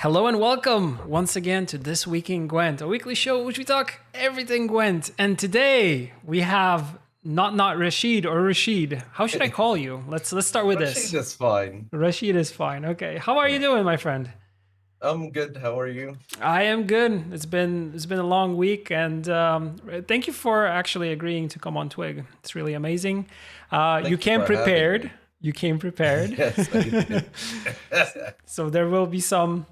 Hello and welcome once again to This Week in Gwent, a weekly show in which we talk everything Gwent. And today we have not Rasheed or Rasheed. How should I call you? Let's start with Rasheed this. is fine. Rasheed is fine. Okay. How are you doing, my friend? I'm good. How are you? I am good. It's been a long week, and thank you for actually agreeing to come on Twig. It's really amazing. You Thank you came for having me. prepared. You came prepared. Yes, I did. So there will be some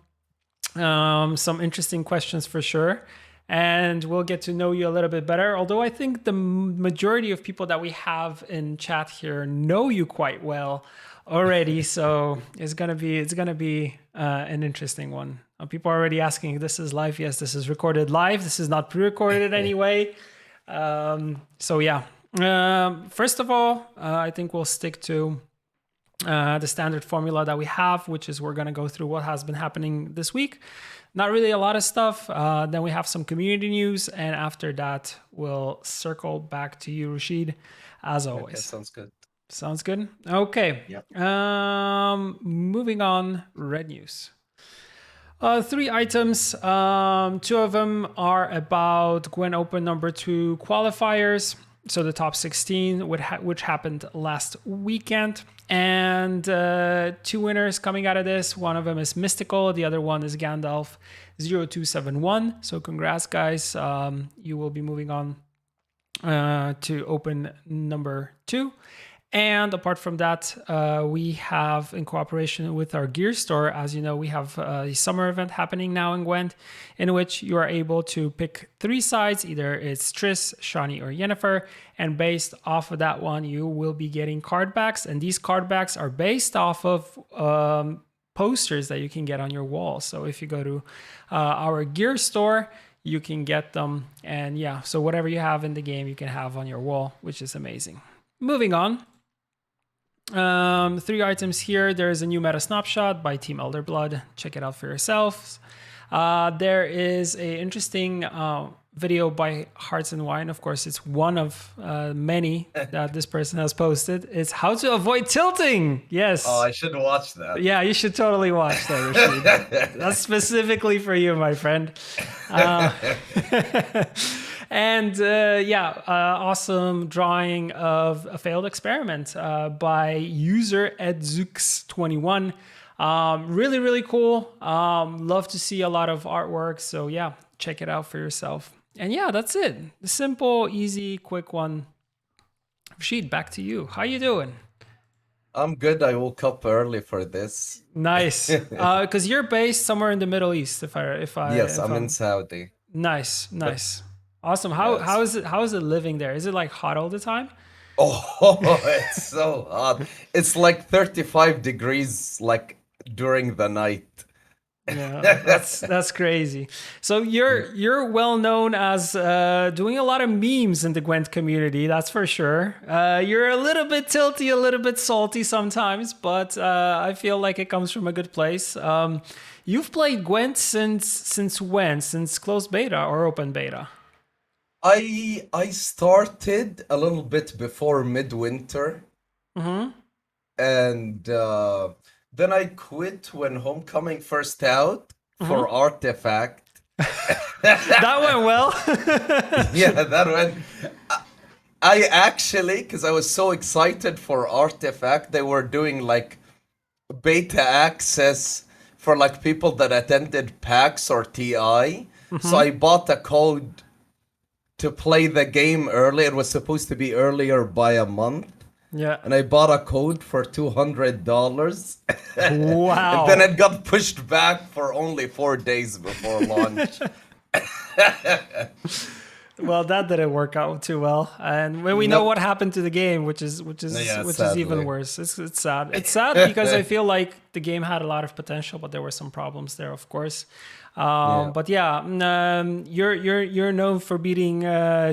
interesting questions for sure, and we'll get to know you a little bit better. Although I think the majority of people that we have in chat here know you quite well already, so it's gonna be an interesting one. People are already asking, "This is live?" Yes, this is recorded live. This is not pre-recorded anyway. So yeah. First of all, I think we'll stick to the standard formula that we have, which is we're going to go through what has been happening this week. Not really a lot of stuff. Then we have some community news. And after that, we'll circle back to you, Rasheed, as always. Okay, sounds good. Sounds good? Okay. Yep. Moving on, red news. Three items. Two of them are about Gwent Open number 2 qualifiers. So the top 16, which happened last weekend. And two winners coming out of this. One of them is Mystical. The other one is Gandalf0271. So congrats, guys. You will be moving on to Open number 2. And apart from that, we have, in cooperation with our gear store, as you know, we have a summer event happening now in Gwent, in which you are able to pick 3 sides. Either it's Triss, Shani, or Yennefer. And based off of that one, you will be getting card backs. And these card backs are based off of posters that you can get on your wall. So if you go to our gear store, you can get them. And yeah, so whatever you have in the game, you can have on your wall, which is amazing. Moving on. 3 items here. There's a new meta snapshot by Team Elderblood. Check it out for yourselves. There is a interesting video by Hearts and Wine. Of course, it's one of many that this person has posted. It's how to avoid tilting. Yes. Oh, I should watch that. Yeah, you should totally watch that, Rasheed. That's specifically for you, my friend. And awesome drawing of a failed experiment by user edzux21. Really, really cool. Love to see a lot of artwork. So yeah, check it out for yourself. And yeah, that's it. The simple, easy, quick one. Rasheed, back to you. How you doing? I'm good. I woke up early for this. Nice. Because you're based somewhere in the Middle East, Yes, I'm in Saudi. Nice. Awesome. How is it living there? Is it like hot all the time? Oh, it's so hot. It's like 35 degrees like during the night. Yeah, that's crazy. So you're well known as doing a lot of memes in the Gwent community, that's for sure. You're a little bit tilty, a little bit salty sometimes, but I feel like it comes from a good place. You've played Gwent since when? Since closed beta or open beta? I started a little bit before midwinter. Mm-hmm. And then I quit when Homecoming first out for Artifact. That went well. Yeah, that went. I actually, because I was so excited for Artifact, they were doing like beta access for like people that attended PAX or TI. So I bought a code to play the game early. It was supposed to be earlier by a month. Yeah. And I bought a code for $200. Wow. And then it got pushed back for only 4 days before launch. Well, that didn't work out too well, and when we know what happened to the game, which is even worse. It's sad. It's sad because I feel like the game had a lot of potential, but there were some problems there, of course. But yeah, you're known for beating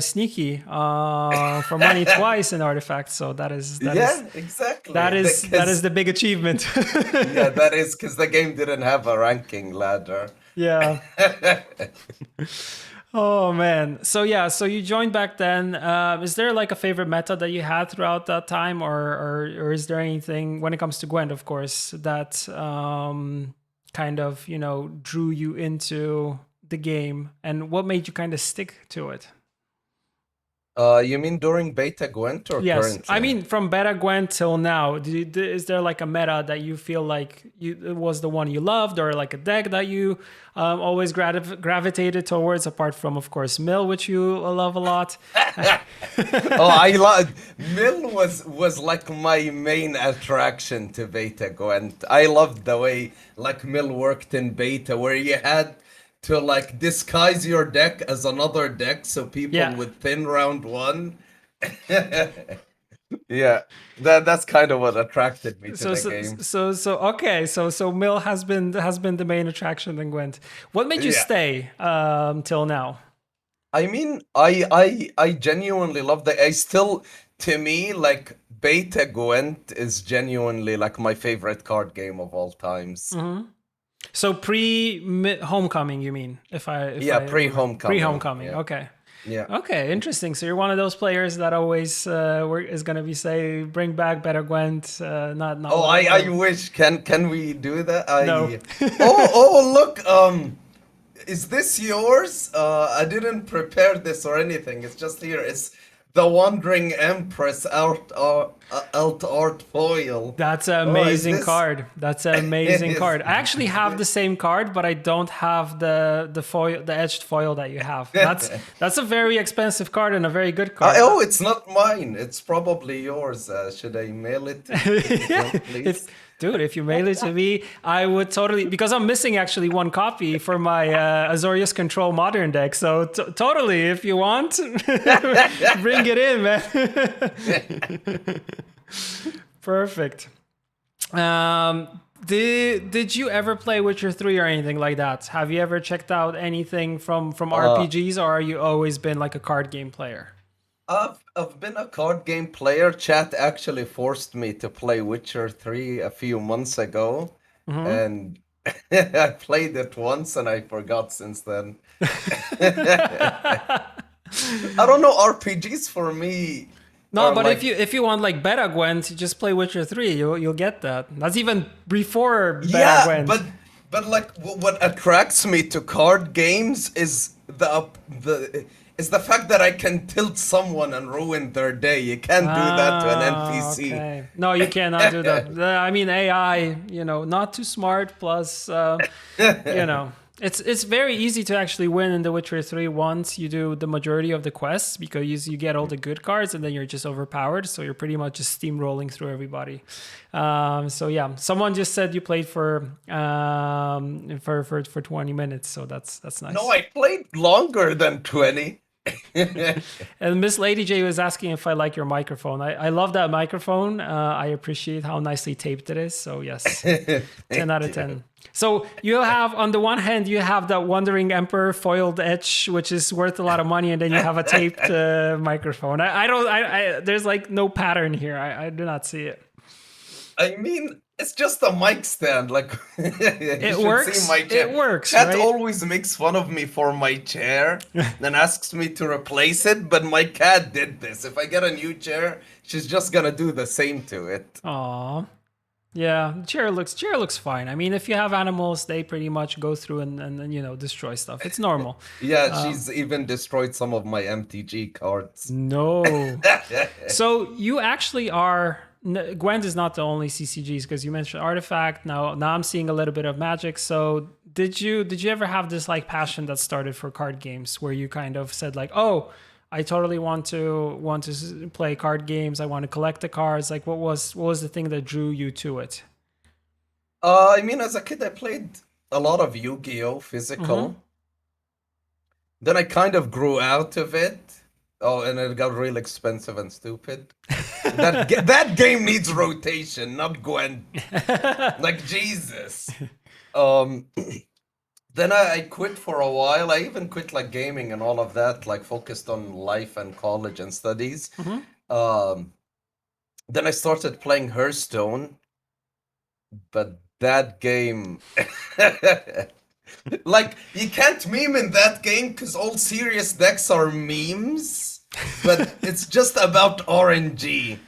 Sneaky for money twice in Artifact, so that is exactly. That is the big achievement. Yeah, that is because the game didn't have a ranking ladder. Yeah. Oh man. So yeah, so you joined back then. Is there like a favorite meta that you had throughout that time, or is there anything when it comes to Gwent, of course, that kind of, drew you into the game, and what made you kind of stick to it? You mean during beta Gwent or Yes, I currently? mean from beta Gwent till now. Is there like a meta that you feel like it was the one you loved, or like a deck that you always gravitated towards? Apart from, of course, Mill, which you love a lot. Oh, I love Mill was like my main attraction to beta Gwent. I loved the way like Mill worked in beta, where you had to like disguise your deck as another deck, so people Yeah. would thin round one. Yeah, that's kind of what attracted me to So the so game. so okay. So Mill has been the main attraction in Gwent. What made you Yeah. stay till now? I mean, I genuinely love that. I still, to me, like Beta Gwent is genuinely like my favorite card game of all times. So pre homecoming, you mean? If I Yeah, remember, pre pre-homecoming. homecoming. Yeah, Okay. yeah. Okay, interesting. So you're one of those players that always is gonna be say bring back better Gwent, not Oh, I whatever. wish. Can we do that? No. Oh look. Is this yours? I didn't prepare this or anything. It's just here. It's the Wandering Empress alt art foil. That's an Oh, is amazing this? card. That's an amazing Is card. I actually have the same card, but I don't have the foil, the edged foil that you have. That's a very expensive card and a very good card. Oh, it's not mine. It's probably yours. Should I mail it to you, Gwen, if please? Dude, if you mail it to me, I would totally, because I'm missing actually one copy for my Azorius Control Modern deck. So totally, if you want, bring it in, man. Perfect. Did you ever play Witcher 3 or anything like that? Have you ever checked out anything from RPGs, or are you always been like a card game player? I've been a card game player. Chat actually forced me to play Witcher 3 a few months ago, and I played it once and I forgot since then. I don't know, RPGs for me No, are but if like, you want like Beta Gwent, just play Witcher 3. You'll get that. That's even before Beta yeah, Gwent. but like what attracts me to card games is the fact that I can tilt someone and ruin their day. You can't do that to an NPC. Okay. No, you cannot do that. I mean, AI, not too smart. Plus, it's very easy to actually win in The Witcher 3 once you do the majority of the quests, because you get all the good cards and then you're just overpowered. So you're pretty much just steamrolling through everybody. So yeah, someone just said you played for 20 minutes. So that's nice. No, I played longer than 20. And Miss Lady J was asking if I like your microphone. I love that microphone. I appreciate how nicely taped it is. So yes, 10 out of 10. So you have, on the one hand, you have that Wandering Emperor foiled edge, which is worth a lot of money, and then you have a taped microphone. There's like no pattern here. I do not see it. I mean, it's just a mic stand. Like, It works. It works. Chat right? always makes fun of me for my chair, then asks me to replace it. But my cat did this. If I get a new chair, she's just gonna do the same to it. Aw. Yeah, chair looks fine. I mean, if you have animals, they pretty much go through and destroy stuff. It's normal. Yeah, she's even destroyed some of my MTG cards. No. So you actually are. Gwent is not the only CCGs, because you mentioned Artifact. Now I'm seeing a little bit of Magic. So did you ever have this like passion that started for card games, where you kind of said like, oh, I totally want to play card games. I want to collect the cards. Like, what was the thing that drew you to it? I mean, as a kid, I played a lot of Yu-Gi-Oh! Physical. Then I kind of grew out of it. Oh, and it got real expensive and stupid. That game needs rotation, not Gwent. Like, Jesus. Then I quit for a while. I even quit like gaming and all of that, like focused on life and college and studies. Then I started playing Hearthstone, but that game, like, you can't meme in that game because all serious decks are memes, but it's just about RNG.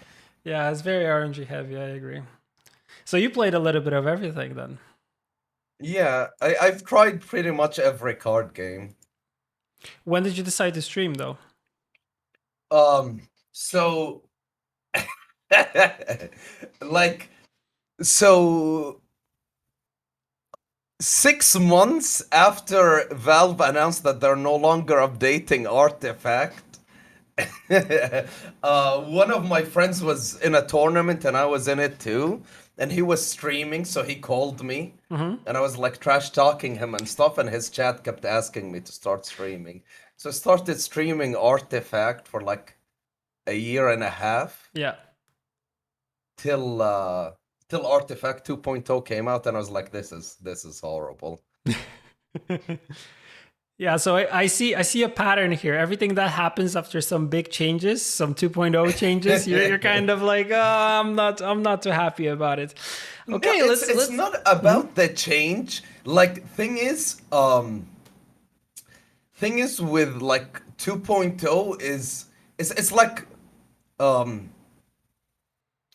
Yeah, it's very RNG heavy. I agree. So you played a little bit of everything then. Yeah, I've tried pretty much every card game. When did you decide to stream though? So like so 6 months after Valve announced that they're no longer updating Artifact, one of my friends was in a tournament and I was in it too, and he was streaming, so he called me, and I was like trash talking him and stuff, and his chat kept asking me to start streaming. So I started streaming Artifact for like a year and a half Yeah. till till Artifact 2.0 came out, and I was like, this is horrible. Yeah, so I see a pattern here. Everything that happens after some big changes, some 2.0 changes, you're kind of like, oh, I'm not too happy about it. No, Okay, it's let's not about the change. Like thing is with like 2.0 is it's like um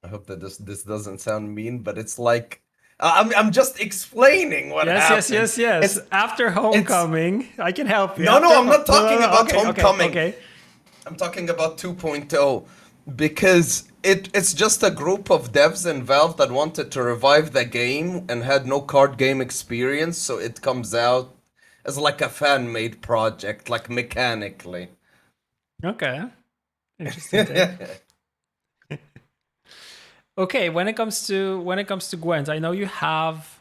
I hope that this doesn't sound mean, but it's like I'm just explaining what Yes, yes, happened. yes, yes. After It's Homecoming, I can help you. no, After no, I'm not no, no, talking no. about Okay, okay, Homecoming. okay. I'm talking about 2.0 because it's just a group of devs in Valve that wanted to revive the game and had no card game experience, so it comes out as like a fan-made project, like mechanically. Okay. Interesting take. Okay, when it comes to Gwent, I know you have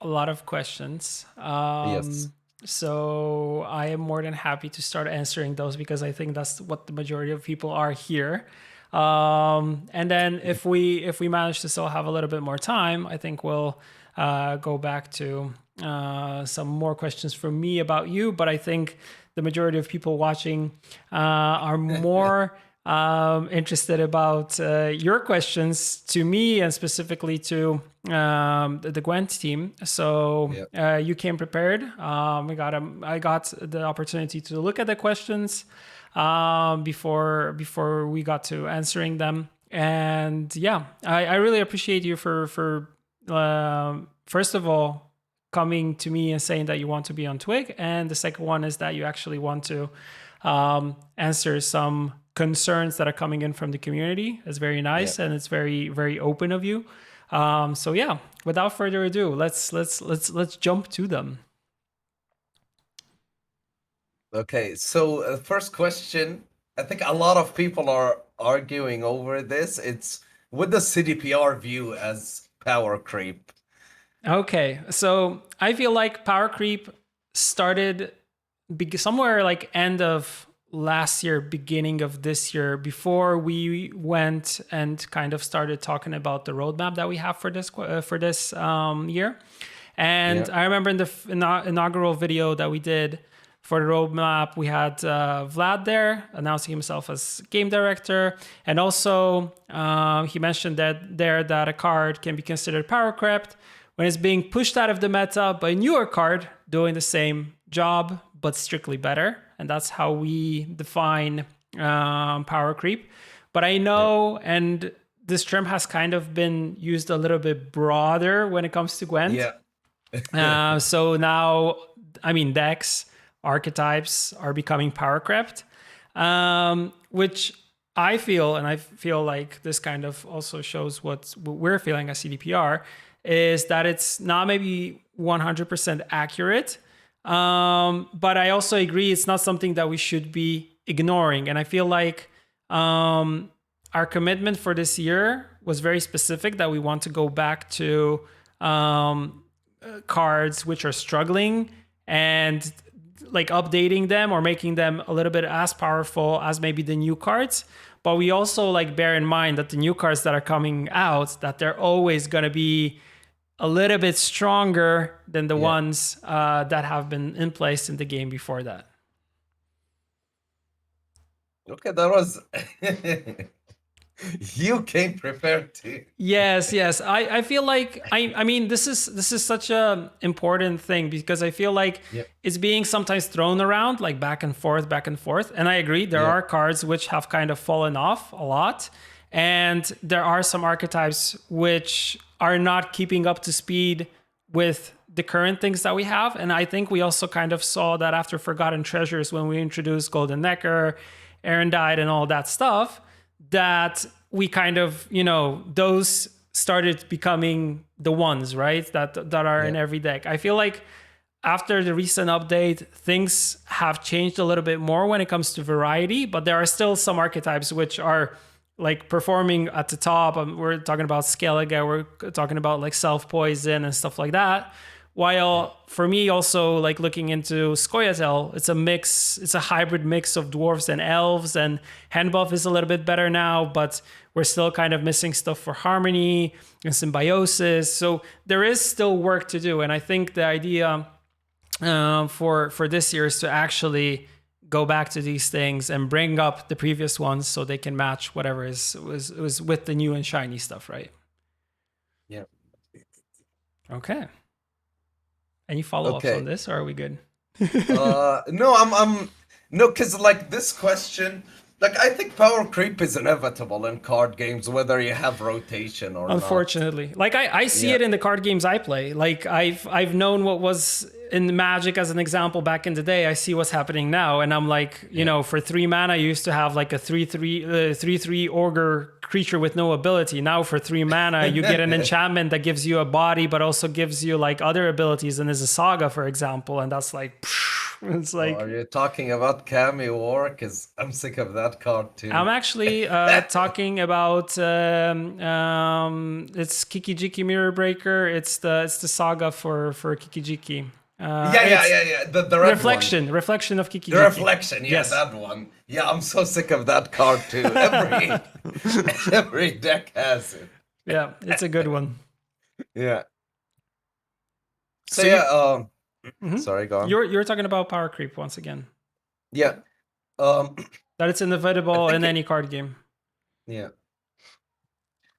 a lot of questions. Yes. So I am more than happy to start answering those because I think that's what the majority of people are here. And then if we manage to still have a little bit more time, I think we'll go back to some more questions from me about you. But I think the majority of people watching are more interested about your questions to me and specifically to the Gwent team. So Yeah. you came prepared. I got the opportunity to look at the questions before we got to answering them. And yeah, I really appreciate you for first of all coming to me and saying that you want to be on Twig, and the second one is that you actually want to answer some concerns that are coming in from the community. It's very Yeah. nice and it's very very open of you. So yeah, without further ado, let's jump to them. Okay, so first question, I think a lot of people are arguing over this. It's what does CDPR view as power creep? Okay, so I feel like power creep started somewhere like end of last year, beginning of this year, before we went and kind of started talking about the roadmap that we have for this year. And Yeah. I remember in the inaugural video that we did for the roadmap, we had Vlad there announcing himself as game director, and also he mentioned that a card can be considered power crept when it's being pushed out of the meta by a newer card doing the same job but strictly better, and that's how we define power creep. But I Yeah. know, and this term has kind of been used a little bit broader when it comes to Gwent. Yeah. So now, I mean, decks, archetypes are becoming power crept, which I feel, and I feel like this kind of also shows what we're feeling as CDPR, is that it's not maybe 100% accurate. But I also agree it's not something that we should be ignoring. And I feel like our commitment for this year was very specific, that we want to go back to cards which are struggling and like updating them or making them a little bit as powerful as maybe the new cards. But we also like bear in mind that the new cards that are coming out, that they're always going to be a little bit stronger than the Yeah. ones that have been in place in the game before that. Okay, that was you came prepared to. Yes, yes. I feel like I mean this is such a important thing because I feel like Yeah. it's being sometimes thrown around like back and forth, back and forth. And I agree, there Yeah. are cards which have kind of fallen off a lot. And there are some archetypes which are not keeping up to speed with the current things that we have. And I think we also kind of saw that after Forgotten Treasures, when we introduced Golden Necker, Erendite, and all that stuff, that we kind of, those started becoming the ones, right? That are in every deck. I feel like after the recent update, things have changed a little bit more when it comes to variety, but there are still some archetypes which are like performing at the top. We're talking about Skellige, we're talking about like Self-Poison and stuff like that. While for me also like looking into Scoia'tael, it's a hybrid mix of dwarves and elves, and Handbuff is a little bit better now, but we're still kind of missing stuff for Harmony and Symbiosis. So there is still work to do. And I think the idea for this year is to actually go back to these things and bring up the previous ones so they can match whatever was with the new and shiny stuff, right? Yeah. Okay. Any follow-ups on this, or are we good? No, I'm no, because like this question, like I think power creep is inevitable in card games, whether you have rotation or unfortunately not. Like I see it in the card games I play. Like I've known what was in Magic as an example back in the day. I see what's happening now, and I'm like, for 3 mana you used to have like a 3/3 ogre creature with no ability. Now for 3 mana you get an enchantment that gives you a body but also gives you like other abilities, and there's a saga, for example, and that's like it's like, are you talking about Kami War? Because I'm sick of that card too. I'm actually talking about it's Kikijiki Mirror Breaker. It's the saga for Kikijiki. The red reflection of Kikijiki. The reflection, yes, that one. Yeah, I'm so sick of that card too. Every deck has it. Yeah, it's a good one. Yeah. So sorry, go on. You're talking about power creep once again. Yeah. That it's inevitable in any card game. Yeah.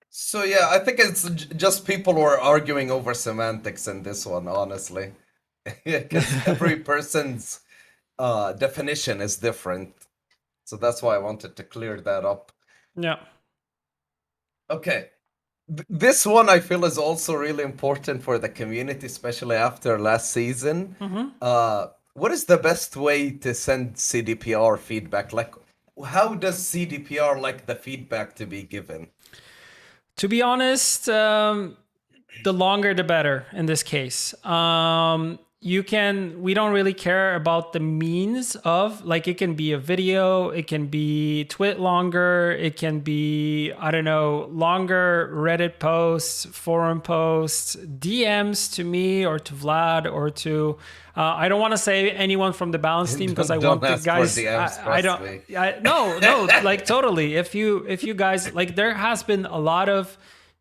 So yeah, I think it's just people who are arguing over semantics in this one, honestly. Because every person's definition is different. So that's why I wanted to clear that up. Yeah. Okay. This one I feel is also really important for the community, especially after last season. What is the best way to send CDPR feedback? Like, how does CDPR like the feedback to be given? To be honest, the longer the better in this case. We don't really care about the means of, like, it can be a video, it can be twit longer, it can be, I don't know, longer Reddit posts, forum posts, DMs to me or to Vlad or to, I don't want to say anyone from the balance team because I want the guys, no, like totally. If you guys, like, there has been a lot of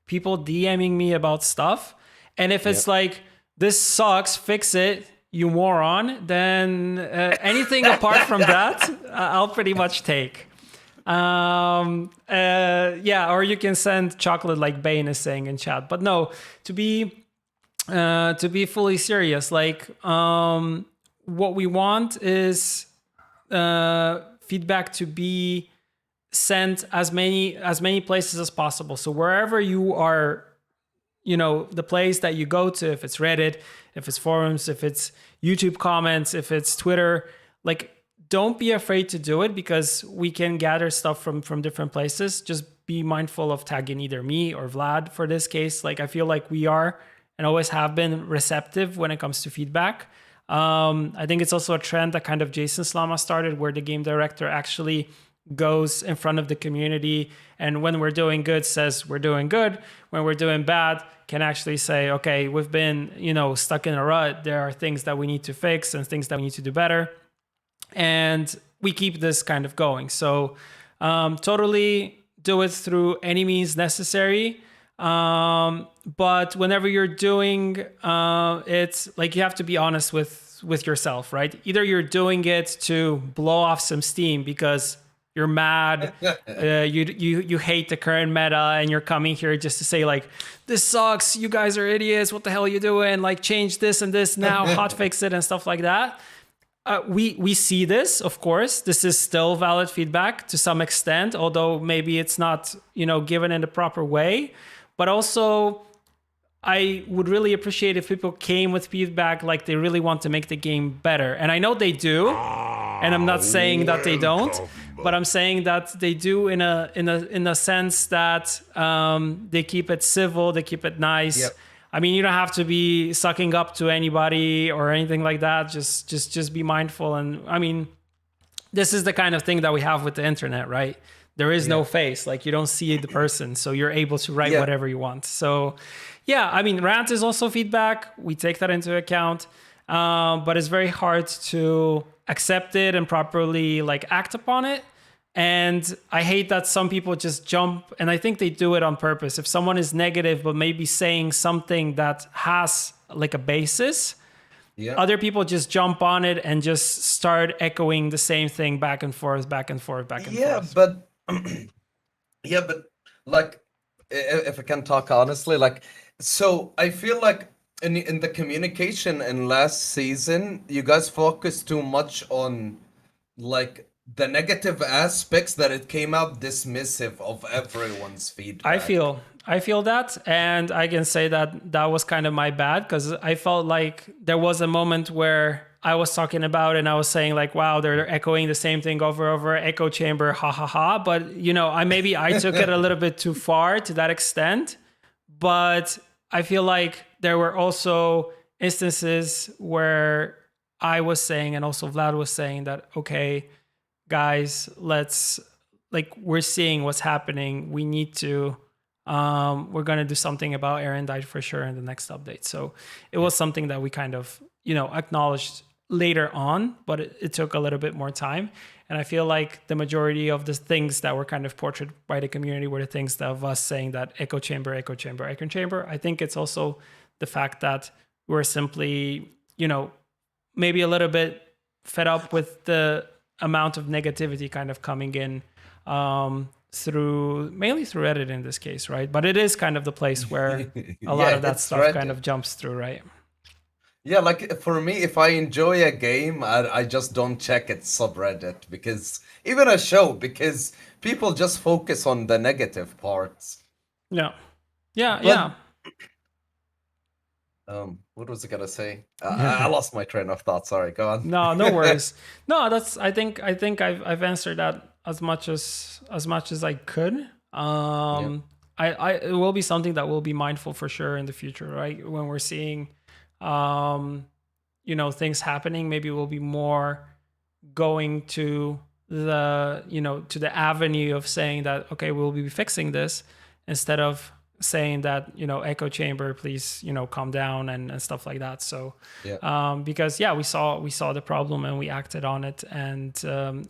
people DMing me about stuff. And if it's like, this sucks, fix it, you moron, then anything apart from that, I'll pretty much take. Or you can send chocolate like Bane is saying in chat. But no, to be fully serious, like what we want is feedback to be sent as many places as possible. So wherever you are, the place that you go to, if it's Reddit, if it's forums, if it's YouTube comments, if it's Twitter, like, don't be afraid to do it, because we can gather stuff from different places. Just be mindful of tagging either me or Vlad for this case. Like, I feel like we are and always have been receptive when it comes to feedback. I think it's also a trend that kind of Jason Slama started, where the game director actually goes in front of the community, and when we're doing good says we're doing good, when we're doing bad can actually say, okay, we've been stuck in a rut, there are things that we need to fix and things that we need to do better, and we keep this kind of going. So totally do it through any means necessary, but whenever you're doing it's like, you have to be honest with yourself, right? Either you're doing it to blow off some steam because you're mad, you hate the current meta, and you're coming here just to say, like, this sucks, you guys are idiots, what the hell are you doing, like, change this and this now, hotfix it and stuff like that. We see this, of course. This is still valid feedback to some extent, although maybe it's not given in the proper way. But also, I would really appreciate if people came with feedback like they really want to make the game better. And I know they do, and I'm not saying that they don't, but I'm saying that they do in a sense that they keep it civil, they keep it nice. Yep. I mean, you don't have to be sucking up to anybody or anything like that. Just be mindful. And I mean, this is the kind of thing that we have with the internet, right? There is no face, like you don't see the person, so you're able to write whatever you want. So yeah, I mean, rant is also feedback. We take that into account, but it's very hard to accept it and properly like act upon it. And I hate that some people just jump, and I think they do it on purpose. If someone is negative, but maybe saying something that has like a basis, other people just jump on it and just start echoing the same thing back and forth, back and forth, back and forth. But but like, if I can talk honestly, like, so I feel like in the communication in last season, you guys focused too much on like the negative aspects that it came out dismissive of everyone's feedback. I feel that, and I can say that that was kind of my bad, because I felt like there was a moment where I was talking about and I was saying like, wow, they're echoing the same thing over, echo chamber, ha ha ha. But you know, I took it a little bit too far to that extent. But I feel like there were also instances where I was saying, and also Vlad was saying that, okay, guys, let's, like, we're seeing what's happening. We need to, we're going to do something about Aaron died for sure in the next update. So it was something that we kind of, you know, acknowledged later on, but it took a little bit more time. And I feel like the majority of the things that were kind of portrayed by the community were the things that of us saying that echo chamber, echo chamber, echo chamber. I think it's also the fact that we're simply, you know, maybe a little bit fed up with the amount of negativity kind of coming in, mainly through Reddit in this case, right? But it is kind of the place where a lot of that stuff kind of jumps through, right? Yeah, like for me, if I enjoy a game, I just don't check its subreddit, because even a show, because people just focus on the negative parts. Yeah. Yeah. What was I gonna say? I lost my train of thought. Sorry, go on. No worries. No, that's, I think I've answered that as much as I could. It will be something that we'll be mindful for sure in the future, right? When we're seeing you know, things happening, maybe we'll be more going to the, you know, to the avenue of saying that, okay, we'll be fixing this, instead of saying that, you know, echo chamber, please, you know, calm down and stuff like that. So because we saw the problem and we acted on it. And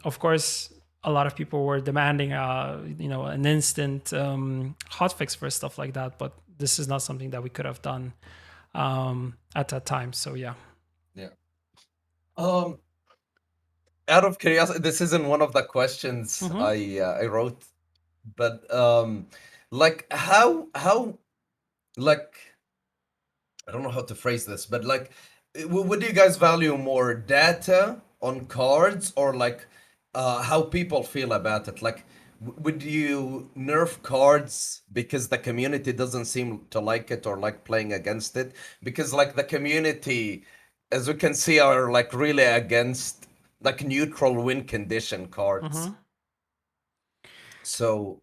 of course a lot of people were demanding you know, an instant hotfix for stuff like that, but this is not something that we could have done at that time. So yeah. Out of curiosity, this isn't one of the questions I wrote, but like how like, I don't know how to phrase this, but like, would you guys value more data on cards, or like how people feel about it? Like, would you nerf cards because the community doesn't seem to like it, or like playing against it? Because like the community, as we can see, are like really against like neutral win condition cards. So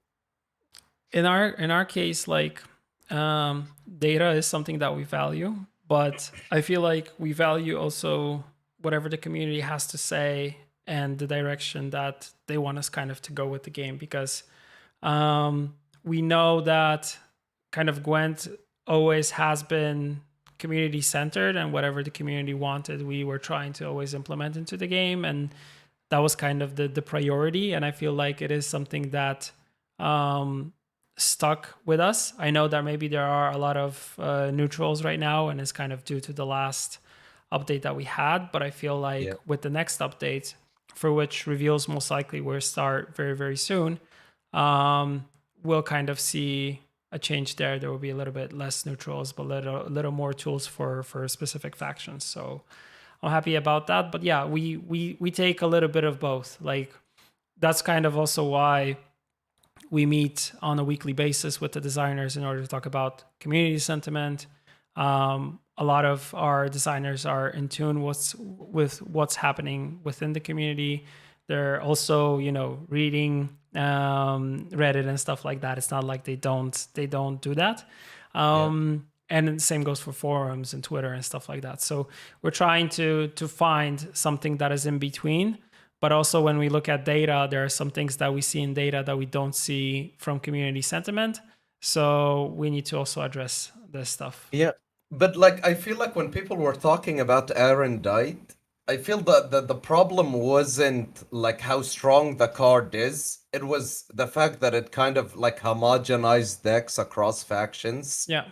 in our case, like, data is something that we value, but I feel like we value also whatever the community has to say and the direction that they want us kind of to go with the game, because we know that kind of Gwent always has been community centered, and whatever the community wanted, we were trying to always implement into the game, and that was kind of the priority. And I feel like it is something that stuck with us. I know that maybe there are a lot of neutrals right now, and it's kind of due to the last update that we had, but I feel like with the next update, for which reveals most likely will start very, very soon, we'll kind of see a change there. There will be a little bit less neutrals, but a little more tools for specific factions. So I'm happy about that. But yeah, we take a little bit of both. Like, that's kind of also why we meet on a weekly basis with the designers in order to talk about community sentiment, A lot of our designers are in tune with what's happening within the community. They're also, reading Reddit and stuff like that. It's not like they don't do that. Yeah. And the same goes for forums and Twitter and stuff like that. So we're trying to find something that is in between. But also when we look at data, there are some things that we see in data that we don't see from community sentiment. So we need to also address this stuff. Yeah. But like I feel like when people were talking about Aaron died, I feel that the problem wasn't like how strong the card is. It was the fact that it kind of like homogenized decks across factions. Yeah.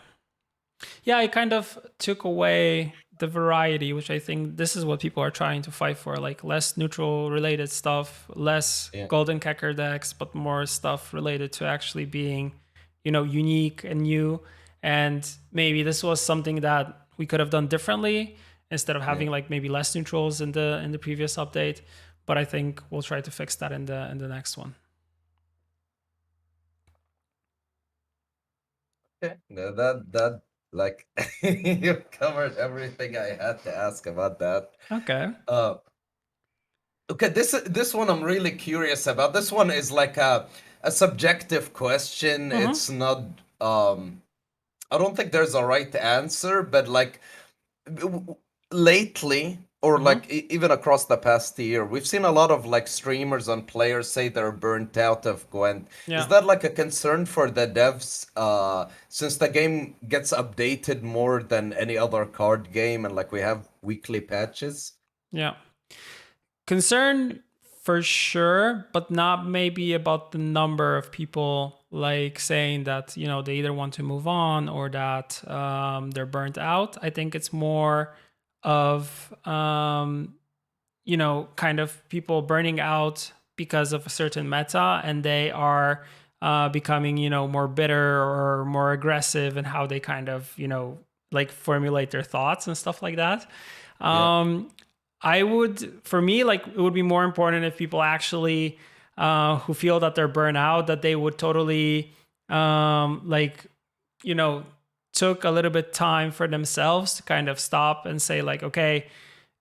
Yeah, it kind of took away the variety, which I think this is what people are trying to fight for, like less neutral related stuff, less Yeah. golden kecker decks, but more stuff related to actually being, unique and new. And maybe this was something that we could have done differently instead of Yeah. having like maybe less neutrals in the previous update. But I think we'll try to fix that in the next one. Okay. No, that like you covered everything I had to ask about that. Okay. Uh okay, this one I'm really curious about. This one is like a subjective question. Mm-hmm. It's not I don't think there's a right answer, but like lately or Mm-hmm. like even across the past year, we've seen a lot of like streamers and players say they're burnt out of Gwent. Is Yeah. that like a concern for the devs since the game gets updated more than any other card game and like we have weekly patches? Yeah. Concern for sure, but not maybe about the number of people like saying that they either want to move on or that they're burnt out. I think it's more of kind of people burning out because of a certain meta, and they are becoming more bitter or more aggressive in how they kind of like formulate their thoughts and stuff like that. Yeah. um I would, for me, like it would be more important if people actually who feel that they're burnt out, that they would totally like, you know, took a little bit time for themselves to kind of stop and say like, okay,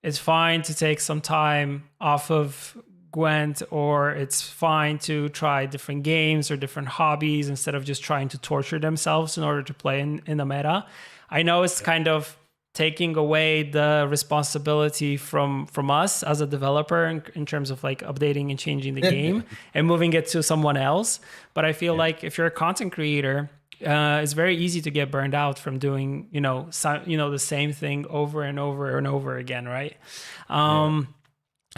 it's fine to take some time off of Gwent, or it's fine to try different games or different hobbies instead of just trying to torture themselves in order to play in the meta. I know it's kind of taking away the responsibility from us as a developer in terms of like updating and changing the game and moving it to someone else. But I feel Yeah. like if you're a content creator, it's very easy to get burned out from doing the same thing over and over and over again, right? Yeah.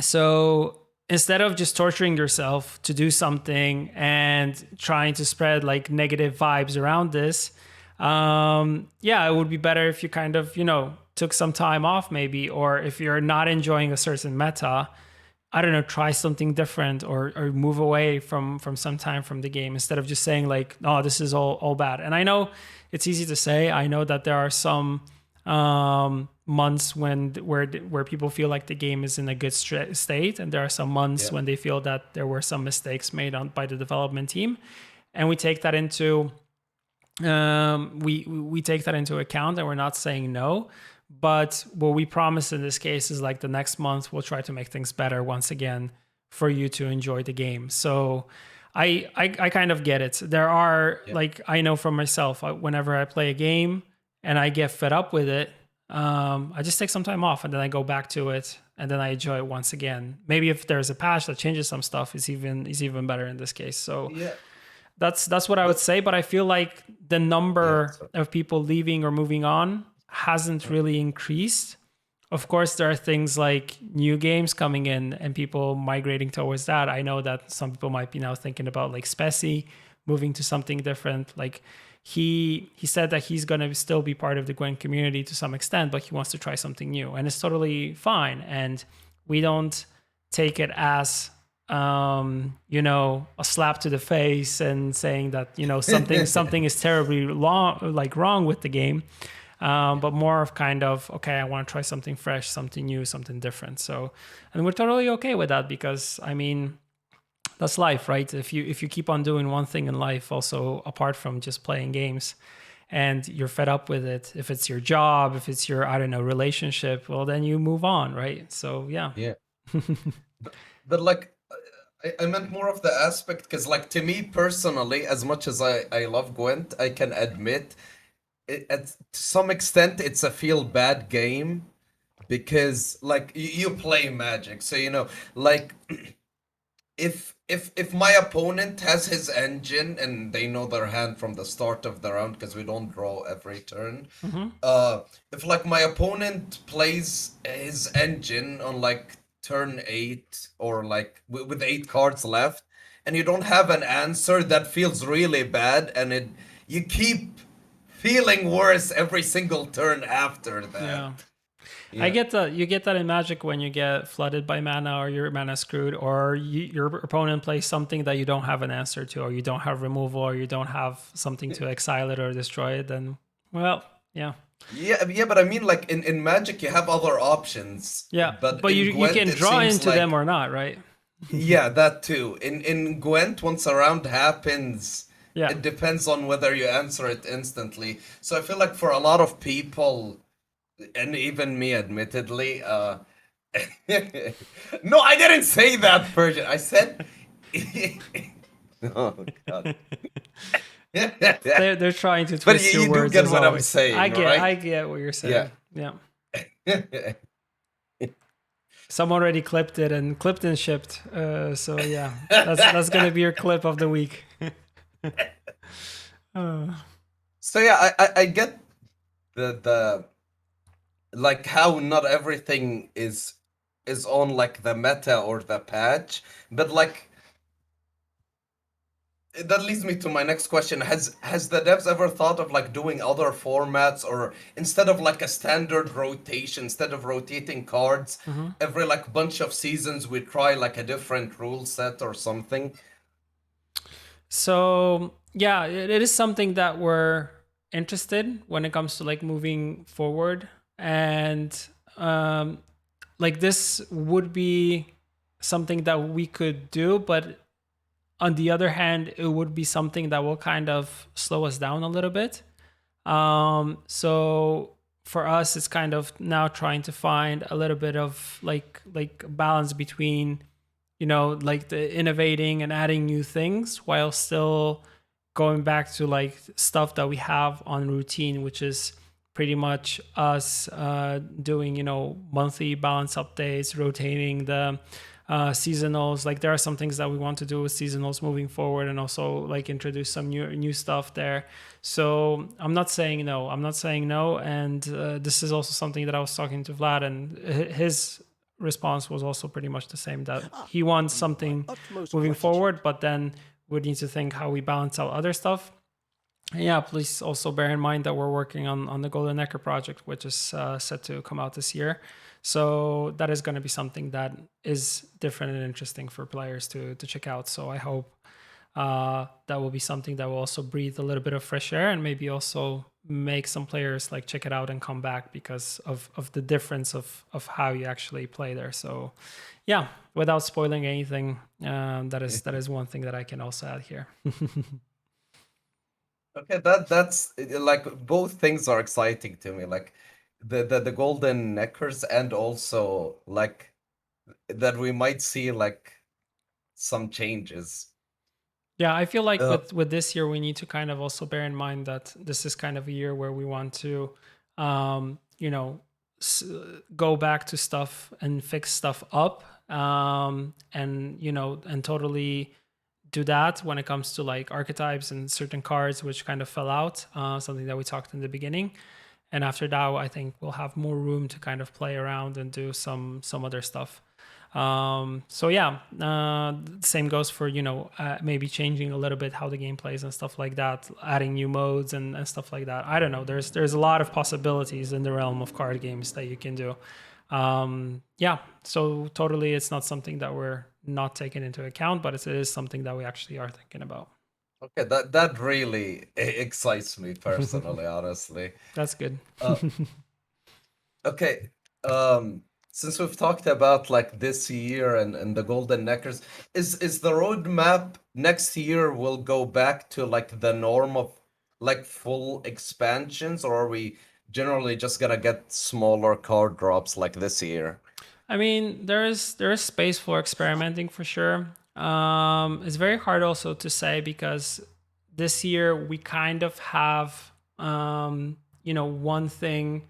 So instead of just torturing yourself to do something and trying to spread like negative vibes around this, yeah, it would be better if you kind of, took some time off maybe, or if you're not enjoying a certain meta, I don't know, try something different, or move away from some time from the game instead of just saying like, oh, this is all bad. And I know it's easy to say. I know that there are some months where people feel like the game is in a good state, and there are some months Yeah. when they feel that there were some mistakes made by the development team, and we take that into we take that into account, and we're not saying no. But what we promise in this case is like the next month we'll try to make things better once again for you to enjoy the game. So I kind of get it. There are Yeah. like, I know from myself, whenever I play a game and I get fed up with it, I just take some time off and then I go back to it and then I enjoy it once again. Maybe if there's a patch that changes some stuff, it's even better in this case. So Yeah. that's what I would But say. But I feel like the yeah. number So of people leaving or moving on hasn't really increased. Of course, there are things like new games coming in and people migrating towards that. I know that some people might be now thinking about like Speci moving to something different. Like he said that he's going to still be part of the Gwen community to some extent, but he wants to try something new, and it's totally fine. And we don't take it as a slap to the face and saying that something is terribly wrong with the game, but more of kind of, okay, I want to try something fresh, something new, something different. So, and we're totally okay with that, because I mean, that's life, right? If you keep on doing one thing in life, also apart from just playing games, and you're fed up with it, if it's your job, if it's your, I don't know, relationship, well, then you move on, right? So yeah. Yeah. But like, I meant more of the aspect because, like, to me personally, as much as I love Gwent, I can admit to some extent it's a feel bad game because, like, you play Magic, so you know, like, if my opponent has his engine and they know their hand from the start of the round because we don't draw every turn, Hmm. if like my opponent plays his engine on like turn 8 or like with 8 cards left and you don't have an answer, that feels really bad, and it you keep feeling worse every single turn after that. Yeah. I Yeah. get that. You get that in Magic when you get flooded by mana or your mana screwed, or your opponent plays something that you don't have an answer to, or you don't have removal, or you don't have something to exile it or destroy it. Then, well, yeah, Yeah, but I mean, like in Magic, you have other options, yeah. but But in you Gwent, can it draw seems into them like or not, right? yeah, that too. In Gwent, once a round happens, Yeah. it depends on whether you answer it instantly. So I feel like for a lot of people, and even me, admittedly, no, I didn't say that, Persian. I said, oh God. They're trying to But twist your you do words get as what I'm always. saying, I right? get what you're Yeah. saying. Yeah. Someone already clipped it and clipped and shipped. So yeah, that's gonna be your clip of the week. Uh, So yeah, I get the like how not everything is on like the meta or the patch, but like that leads me to my next question. Has the devs ever thought of like doing other formats, or instead of like a standard rotation, instead of rotating cards mhm. every like bunch of seasons, we try like a different rule set or something? So yeah, it is something that we're interested when it comes to like moving forward, and um, like this would be something that we could do, but on the other hand, it would be something that will kind of slow us down a little bit. So for us, it's kind of now trying to find a little bit of like balance between, you know, like the innovating and adding new things while still going back to like stuff that we have on routine, which is pretty much us doing, you know, monthly balance updates, rotating the seasonals. Like there are some things that we want to do with seasonals moving forward, and also like introduce some new stuff there. So I'm not saying no. I'm not saying no. And this is also something that I was talking to Vlad, and his response was also pretty much the same, that he wants something moving forward, but then we need to think how we balance out other stuff. And yeah, please also bear in mind that we're working on the Golden Necker project, which is set to come out this year. So that is going to be something that is different and interesting for players to check out. So I hope that will be something that will also breathe a little bit of fresh air, and maybe also make some players like check it out and come back because of the difference of how you actually play there. So yeah, without spoiling anything, that is one thing that I can also add here. Okay, that's like both things are exciting to me. Like the golden neckers, and also like that we might see like some changes. Yeah, I feel like Uh, with this year we need to kind of also bear in mind that this is kind of a year where we want to, you know, s- go back to stuff and fix stuff up, and you know, and totally do that when it comes to like archetypes and certain cards which kind of fell out. Something that we talked in the beginning, and after that, I think we'll have more room to kind of play around and do some other stuff. So yeah, same goes for, you know, maybe changing a little bit how the game plays and stuff like that, adding new modes and stuff like that. I don't know. There's a lot of possibilities in the realm of card games that you can do. Yeah, so totally, it's not something that we're not taking into account, but it is something that we actually are thinking about. okay, that really excites me personally, honestly. That's good. Uh, okay, since we've talked about like this year and the golden neckers, is the roadmap next year will go back to like the norm of like full expansions, or are we generally just gonna get smaller card drops like this year? I mean, there is space for experimenting for sure. It's very hard also to say because this year we kind of have one thing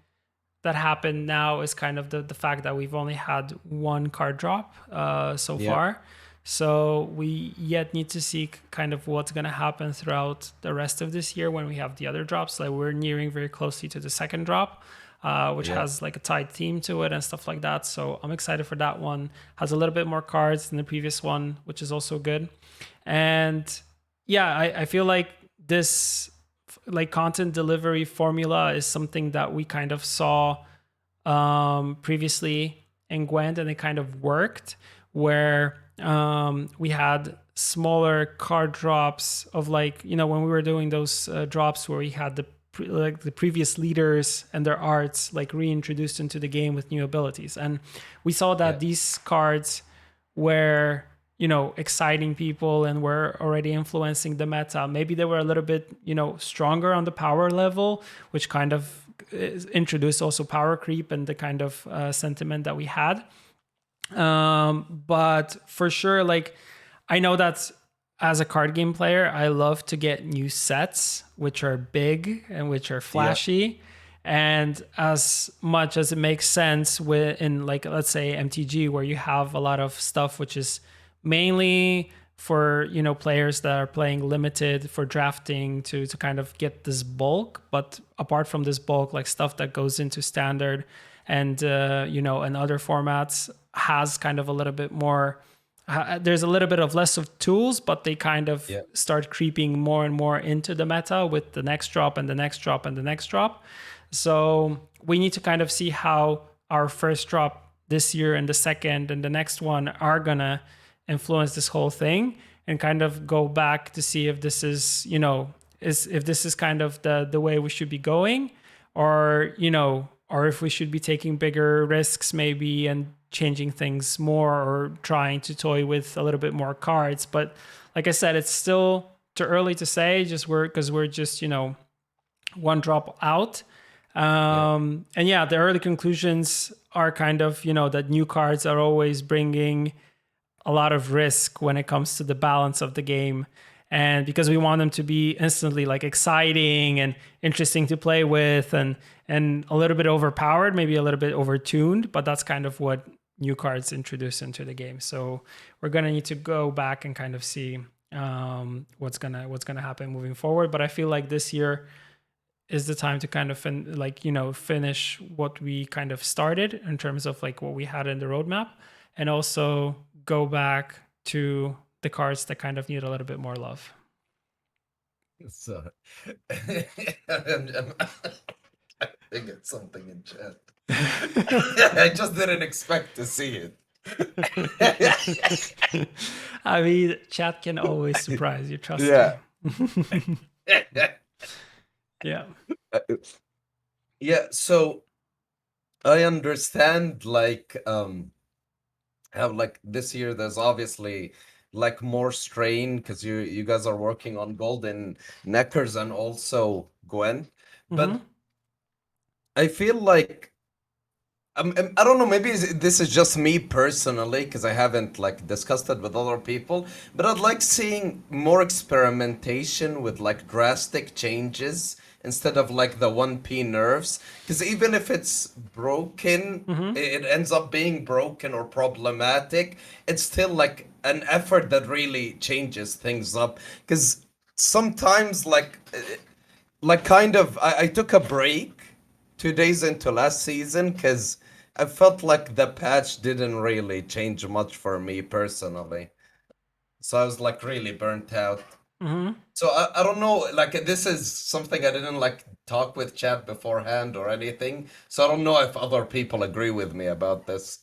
that happened now is kind of the fact that we've only had one card drop so Yeah, far. So we yet need to see kind of what's going to happen throughout the rest of this year when we have the other drops. Like we're nearing very closely to the second drop, which yeah, has like a tight theme to it and stuff like that. So I'm excited for that one. Has a little bit more cards than the previous one, which is also good. And yeah, I feel like this like content delivery formula is something that we kind of saw previously in Gwent, and it kind of worked where we had smaller card drops of like when we were doing those drops where we had like the previous leaders and their arts like reintroduced into the game with new abilities, and we saw yeah, that these cards were exciting people and were already influencing the meta. Maybe they were a little bit stronger on the power level, which kind of introduced also power creep and the kind of sentiment that we had. But for sure, like I know that as a card game player, I love to get new sets which are big and which are yeah, flashy. And as much as it makes sense in like let's say MTG, where you have a lot of stuff which is mainly for players that are playing limited for drafting to kind of get this bulk, but apart from this bulk, like stuff that goes into standard and and other formats has kind of a little bit more there's a little bit of less of tools, but they kind of yeah, start creeping more and more into the meta with the next drop and the next drop and the next drop. So we need to kind of see how our first drop this year and the second and the next one are gonna influence this whole thing, and kind of go back to see if this is if this is kind of the way we should be going, or or if we should be taking bigger risks maybe and changing things more, or trying to toy with a little bit more cards. But like I said, it's still too early to say, just because we're just one drop out. yeah, And yeah, the early conclusions are kind of that new cards are always bringing a lot of risk when it comes to the balance of the game, and because we want them to be instantly like exciting and interesting to play with, and a little bit overpowered, maybe a little bit overtuned, but that's kind of what new cards introduce into the game. So we're gonna need to go back and kind of see what's gonna happen moving forward. But I feel like this year is the time to kind of finish what we kind of started in terms of like what we had in the roadmap, and also go back to the cards that kind of need a little bit more love. So, I'm thinking something in chat. I just didn't expect to see it. I mean, chat can always surprise you, trust Yeah. me. Yeah. Yeah, so I understand like how like this year there's obviously like more strain because you guys are working on Golden Neckers and also Gwen, Mm-hmm. but I feel like I don't know. Maybe this is just me personally because I haven't like discussed it with other people. But I'd like seeing more experimentation with like drastic changes instead of like the 1p nerfs. Because even if it's broken, Mm-hmm. it ends up being broken or problematic. It's still like an effort that really changes things up. Because sometimes like kind of I took a break 2 days into last season because I felt like the patch didn't really change much for me personally. So I was like really burnt out. Mm-hmm. So I don't know, like this is something I didn't like talk with chat beforehand or anything. So I don't know if other people agree with me about this.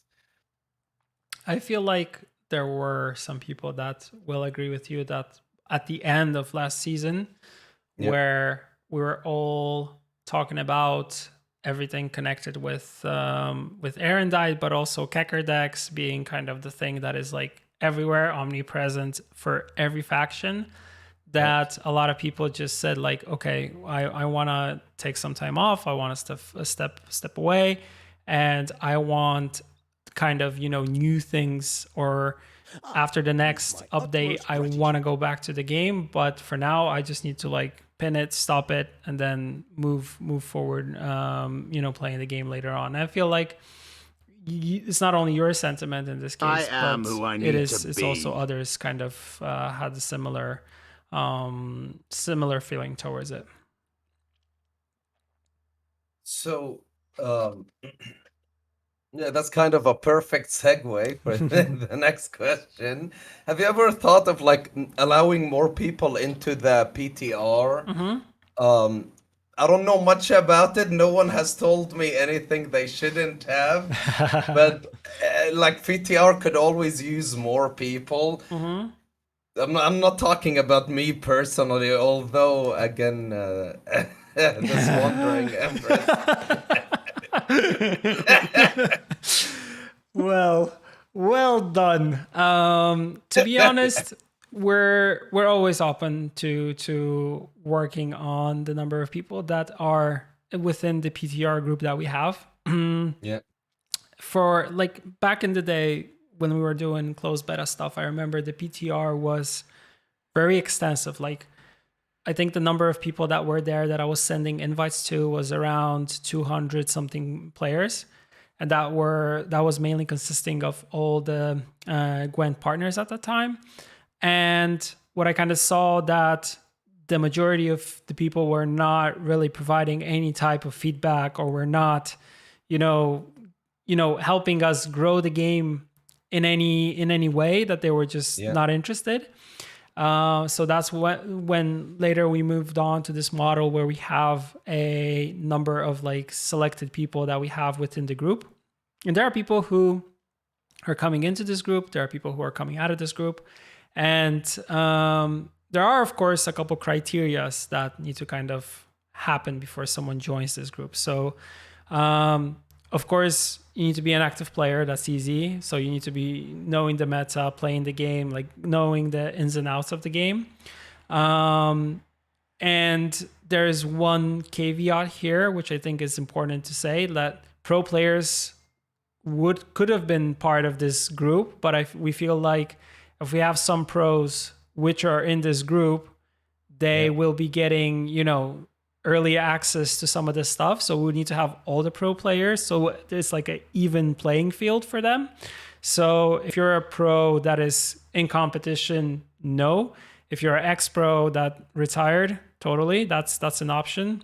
I feel like there were some people that will agree with you that at the end of last season, Yeah. where we were all talking about everything connected with Erendite, but also Kecker decks being kind of the thing that is like everywhere, omnipresent for every faction. Yeah. that a lot of people just said like, okay, I want to take some time off. I want to step away, and I want kind of, new things, or after the next update, I want to go back to the game. But for now, I just need to like pin it, stop it, and then move forward. Playing the game later on. I feel like it's not only your sentiment in this case, but it's also others kind of had a similar feeling towards it. So, um, yeah, that's kind of a perfect segue for the next question. Have you ever thought of like allowing more people into the PTR? Um, I don't know much about it. No one has told me anything they shouldn't have, but like PTR could always use more people. I'm not talking about me personally, although again, this wandering empress. Well done. To be honest, we're always open to working on the number of people that are within the PTR group that we have. Yeah. For like back in the day when we were doing closed beta stuff, I remember the PTR was very extensive. Like, I think the number of people that were there that I was sending invites to was around 200 something players, and that was mainly consisting of all the GWENT partners at the time. And what I kind of saw that the majority of the people were not really providing any type of feedback, or were not, helping us grow the game in any way, that they were just Yeah. not interested. So that's when later we moved on to this model where we have a number of like selected people that we have within the group. And there are people who are coming into this group. There are people who are coming out of this group. And there are, of course, a couple criterias that need to kind of happen before someone joins this group. So, of course, you need to be an active player. That's easy. So you need to be knowing the meta, playing the game, like knowing the ins and outs of the game. And there's one caveat here, which I think is important to say, that pro players could have been part of this group, but we feel like if we have some pros which are in this group, they will be getting, early access to some of this stuff. So we need to have all the pro players, so there's like an even playing field for them. So if you're a pro that is in competition, no. If you're an ex-pro that retired, totally, that's an option.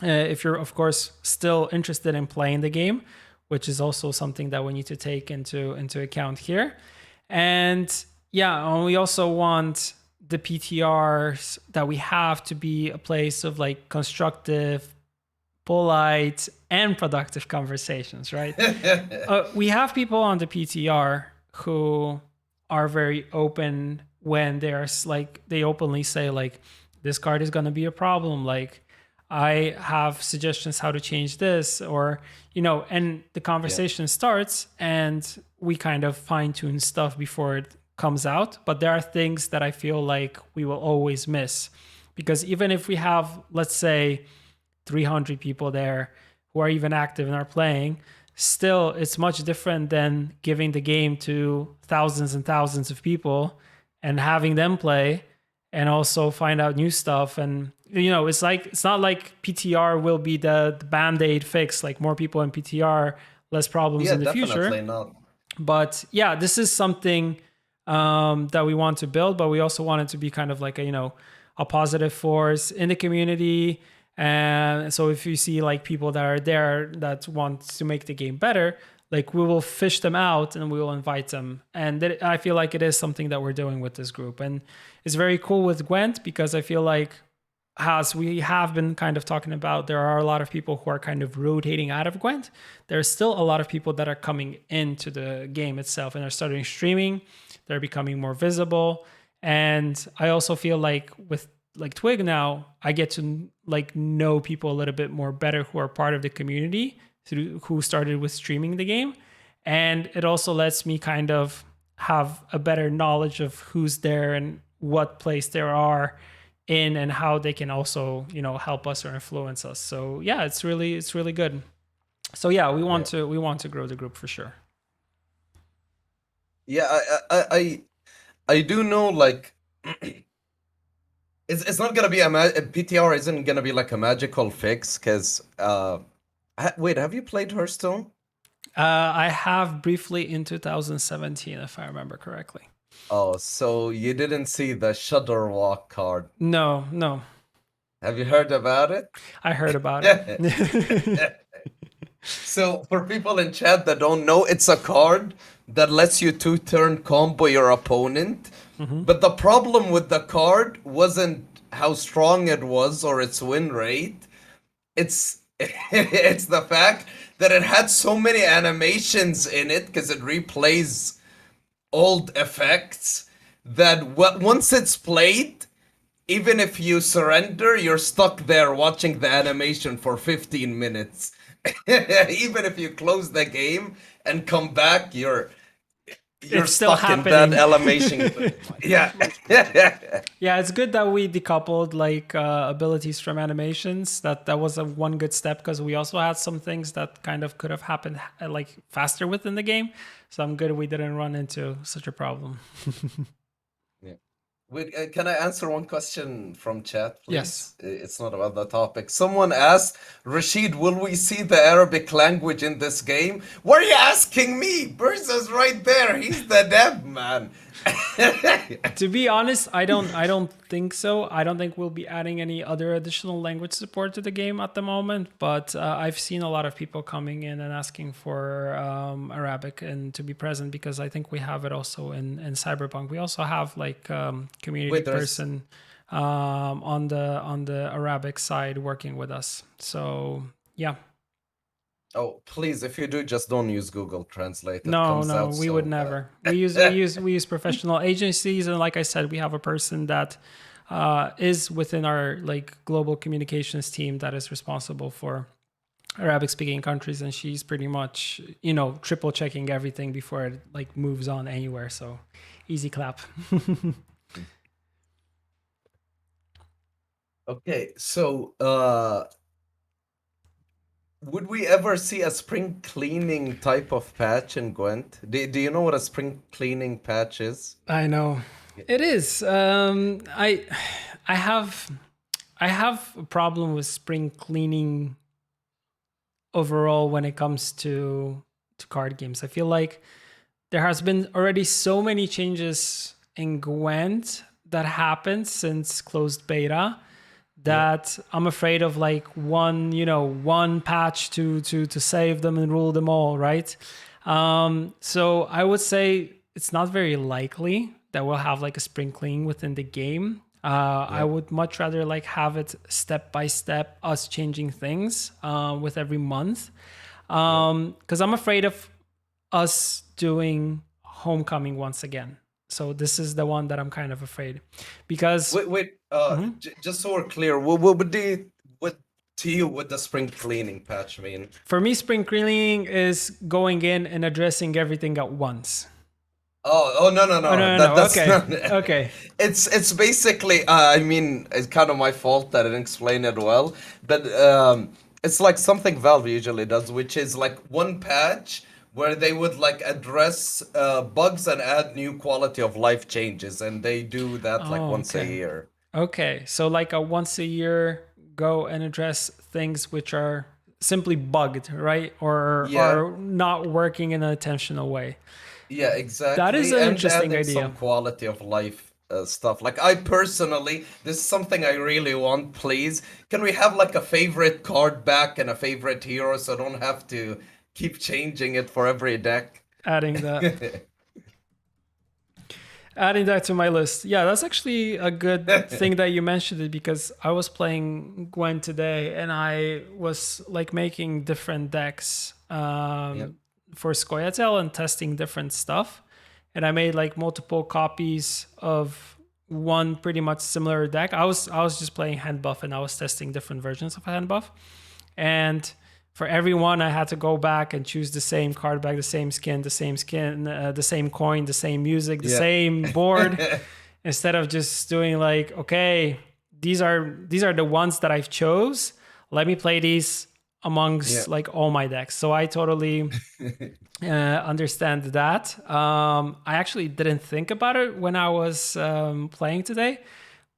If you're, of course, still interested in playing the game, which is also something that we need to take into account here. And yeah, we also want the PTRs that we have to be a place of like constructive, polite, and productive conversations, right? We have people on the PTR who are very open when there's like, they openly say like, this card is going to be a problem. Like, I have suggestions how to change this, or, and the conversation starts, and we kind of fine tune stuff before it comes out. But there are things that I feel like we will always miss, because even if we have, let's say, 300 people there who are even active and are playing, still it's much different than giving the game to thousands and thousands of people and having them play and also find out new stuff. And it's not like PTR will be the band-aid fix, like more people in PTR, less problems in the future. Not. But yeah, this is something that we want to build, but we also want it to be kind of like a positive force in the community. And so if you see like people that are there that want to make the game better, like we will fish them out and we will invite them. And I feel like it is something that we're doing with this group. And it's very cool with GWENT, because I feel like, as we have been kind of talking about, there are a lot of people who are kind of rotating out of GWENT. There's still a lot of people that are coming into the game itself and are starting streaming. They're becoming more visible. And I also feel like with like Twig now, I get to like know people a little bit more better who are part of the community, who started with streaming the game. And it also lets me kind of have a better knowledge of who's there and what place they are in and how they can also, help us or influence us. So yeah, it's really good. So yeah, Yeah. we want to grow the group for sure. Yeah, I do know like it's not gonna be a PTR isn't gonna be like a magical fix because wait, have you played Hearthstone? I have briefly in 2017, if I remember correctly. Oh, so you didn't see the Shudder Walk card. No, no, Have you heard about I heard about it. it? So for people in chat that don't know, it's a card that lets you two-turn combo your opponent. Hmm. But the problem with the card wasn't how strong it was or its win rate. It's it's the fact that it had so many animations in it because it replays old effects that once it's played, even if you surrender, you're stuck there watching the animation for 15 minutes. Even if you close the game and come back, you're It's still stuck in that happening. animation. Yeah. Yeah, it's good that we decoupled like abilities from animations. That was a one good step because we also had some things that kind of could have happened like faster within the game. So I'm good we didn't run into such a problem. Yeah. Wait, can I answer one question from chat, Yes. please? It's not about the topic. Someone asked, Rashid, will we see the Arabic language in this game? Why are you asking me? Bursa's right there. He's the dev man. To be honest, I don't think so. I don't think we'll be adding any other additional language support to the game at the moment, but I've seen a lot of people coming in and asking for Arabic and to be present because I think we have it also in Cyberpunk. We also have like community Wait, there's person on the Arabic side working with us. So yeah. Oh, please, if you do, just don't use Google Translate. It No, comes no, out we would so bad. never. We use professional agencies, and like I said, we have a person that is within our like global communications team that is responsible for Arabic speaking countries, and she's pretty much triple checking everything before it like moves on anywhere. So easy clap. Okay, so would we ever see a spring cleaning type of patch in Gwent? Do you know what a spring cleaning patch is? I know it is. I have a problem with spring cleaning overall when it comes to card games. I feel like there has been already so many changes in Gwent that happened since closed beta Yeah. that I'm afraid of like one patch to save them and rule them all, right? So I would say it's not very likely that we'll have like a spring clean within the game. I Yeah. would much rather like have it step by step, us changing things with every month, Yeah. because I'm afraid of us doing Homecoming once again. So this is the one that I'm kind of afraid because Wait. Mhm. Just so we're clear, what to you would the spring cleaning patch mean? For me, spring cleaning is going in and addressing everything at once. Oh, no, no, Oh no. no, no, no. That's Okay, not. okay. It's basically. I mean, it's kind of my fault that I didn't explain it well, but it's like something Valve usually does, which is like one patch where they would like address bugs and add new quality of life changes, and they do that like Oh, once a okay. year. Okay. So like a once a year go and address things which are simply bugged, right? Or Yeah. are not working in an intentional way. Yeah, That is exactly. an And interesting adding idea. some quality of life stuff. Like, I personally, this is something I really want, please. Can we have like a favorite card back and a favorite hero so I don't have to keep changing it for every deck? Adding that. Adding that to my list. Yeah, that's actually a good thing that you mentioned it because I was playing Gwen today and I was like making different decks Yep. for Scoia'tael and testing different stuff. And I made like multiple copies of one pretty much similar deck. I was just playing hand buff and I was testing different versions of hand buff. And for everyone, I had to go back and choose the same card back, the same skin, the same coin, the same music, the Yeah. same board. instead of just doing like, okay, these are the ones that I've chose. Let me play these Yeah. amongst like all my decks. So I totally understand that. I actually didn't think about it when I was playing today,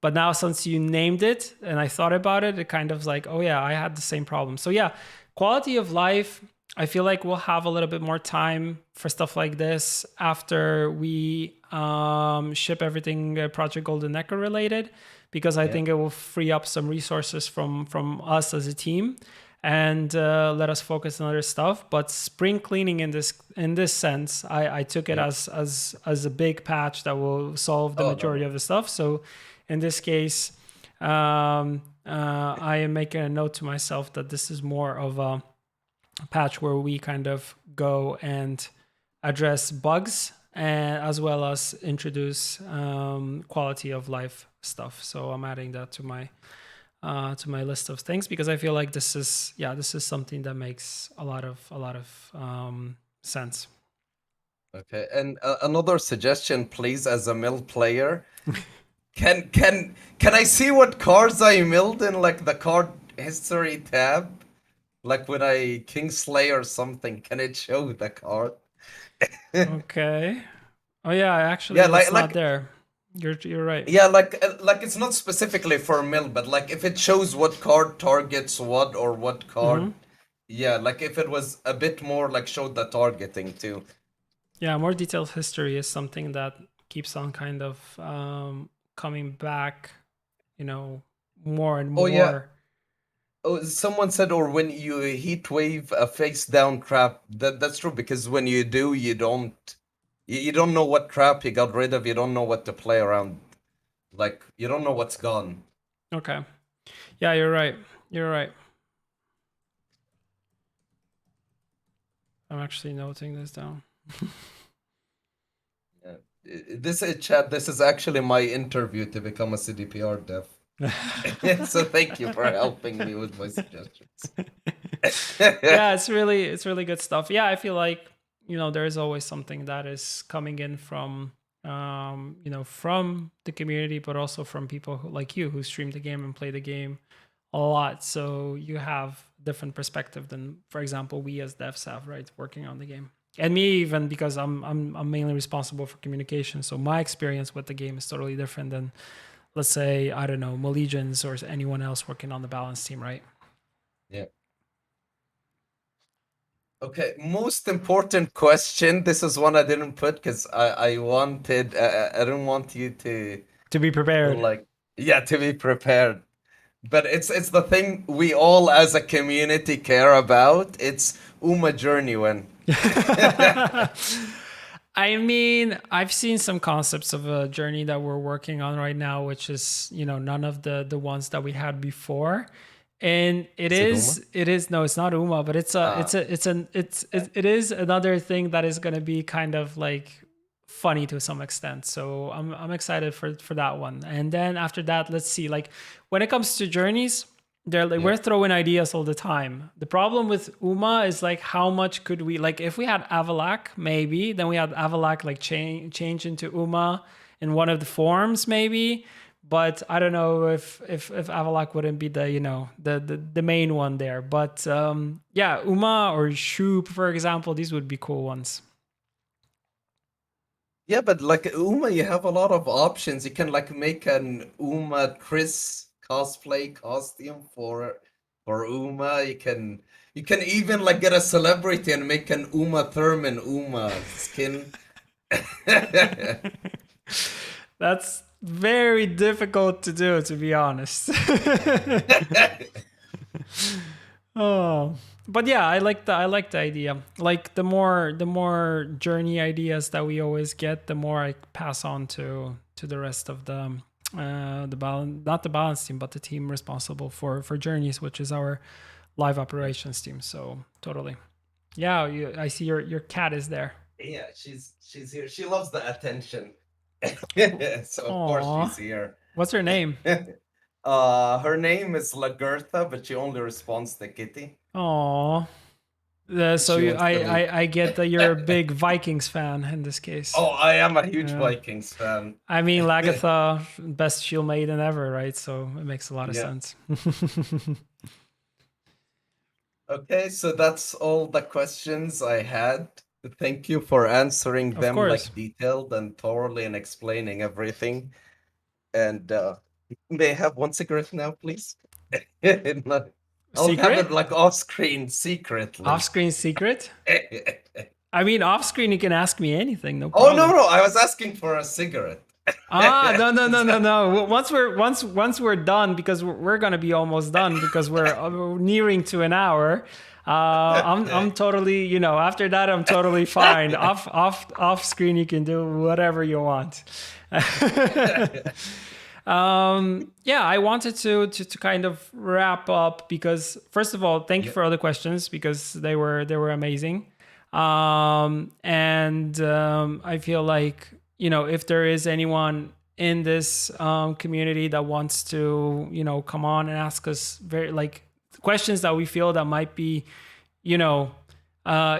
but now since you named it and I thought about it, it kind of like, oh yeah, I had the same problem. So yeah, quality of life. I feel like we'll have a little bit more time for stuff like this after we ship everything Project Golden Echo related, because I Yeah. think it will free up some resources from us as a team and let us focus on other stuff. But spring cleaning in this sense, I took it Yeah. as a big patch that will solve the Oh no majority no. of the stuff. So in this case, I am making a note to myself that this is more of a patch where we kind of go and address bugs and as well as introduce quality of life stuff. So I'm adding that to my list of things because I feel like this is something that makes a lot of sense. Okay. And another suggestion, please, as a mill player. Can I see what cards I milled in like the card history tab? Like when I Kingslay or something, can it show the card? Okay. Oh yeah, actually Yeah, it's not there. You're right. yeah, like it's not specifically for mill, but like if it shows what card targets what or what card, Hmm. yeah, like if it was a bit more like showed the targeting too. Yeah, more detailed history is something that keeps on kind of coming back, you know, more and Oh yeah. more. Oh, someone said, or when you heat wave a face down trap. That's true because when you do, you don't know what trap you got rid of. You don't know what to play around. Like you don't know what's gone. Okay. Yeah, you're right. You're right. I'm actually noting this down. Yeah. This is chat. This is actually my interview to become a CDPR dev. So thank you for helping me with my suggestions. Yeah, it's really good stuff. Yeah, I feel like there is always something that is coming in from the community, but also from people like you who stream the game and play the game a lot. So you have different perspective than, for example, we as devs have, right, working on the game. And me, even because I'm mainly responsible for communication, so my experience with the game is totally different than, let's say, I don't know, Malegians or anyone else working on the balance team, right? Yeah. Okay, most important question. This is one I didn't put because I wanted I didn't want you to To be prepared. like yeah to be prepared. But it's the thing we all as a community care about. It's Uma journey when. I mean, I've seen some concepts of a journey that we're working on right now, which is, none of the ones that we had before. And it Is it Uma? is it is no, it's not Uma, but Ah, it is another thing that is going to be kind of like funny to some extent. So I'm excited for that one. And then after that, let's see. Like when it comes to journeys, they're like yeah. we're throwing ideas all the time. The problem with Uma is like how much could we, like if we had Avalak, maybe then we had Avalak like change into Uma in one of the forms maybe. But I don't know if Avalak wouldn't be the main one there. But yeah, Uma or Shoop, for example, these would be cool ones. Yeah, but like Uma, you have a lot of options. You can like make an Uma Chris cosplay costume for Uma. You can even like get a celebrity and make an Uma Thurman Uma skin. That's very difficult to do, to be honest. Oh, but yeah, I like the idea. Like the more journey ideas that we always get, the more I pass on to the rest of the balance, not the balance team, but the team responsible for journeys, which is our live Yeah, operations team. So totally, yeah. I see your cat is there. yeah, she's here. She loves the attention. So of course Aw, she's here. what's her name? Her name is Lagertha, but she only responds to Kitty. Aw, So She wants to leave. I get that you're a big Vikings fan in this case. Oh, I am a huge Yeah. Vikings fan. I mean, Lagatha, best shield maiden ever, right? So it makes a lot of Yeah. sense. Okay, so that's all the questions I had. Thank you for answering Of them course. like detailed and thoroughly and explaining everything. And may I have one cigarette now, please? No, I'll have Secret? it like off screen Off secretly. screen secret? I mean, off screen, you can ask me anything, no Oh no, problem. no, I was asking for a cigarette. Ah, no, no, no, no, no. Once we're done, because we're gonna be almost done because we're nearing to an hour. I'm totally, after that I'm totally fine. Off screen, you can do whatever you want. Yeah, I wanted to kind of wrap up because first of all, thank you Yeah, for all the questions because they were amazing. And I feel like if there is anyone in this community that wants to come on and ask us very like questions that we feel that might be you know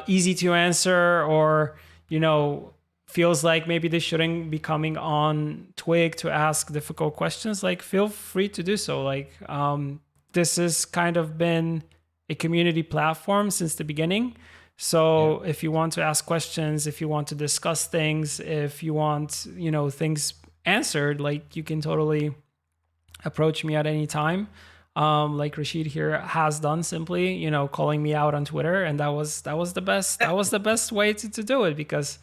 easy to answer or you know feels like maybe they shouldn't be coming on Twig to ask difficult questions, like feel free to do so. Like this has kind of been a community platform since the beginning. yeah, So if you want to ask questions, if you want to discuss things, if you want, things answered, like you can totally approach me at any time. Like Rasheed here has done, simply, calling me out on Twitter, and that was the best way to do it because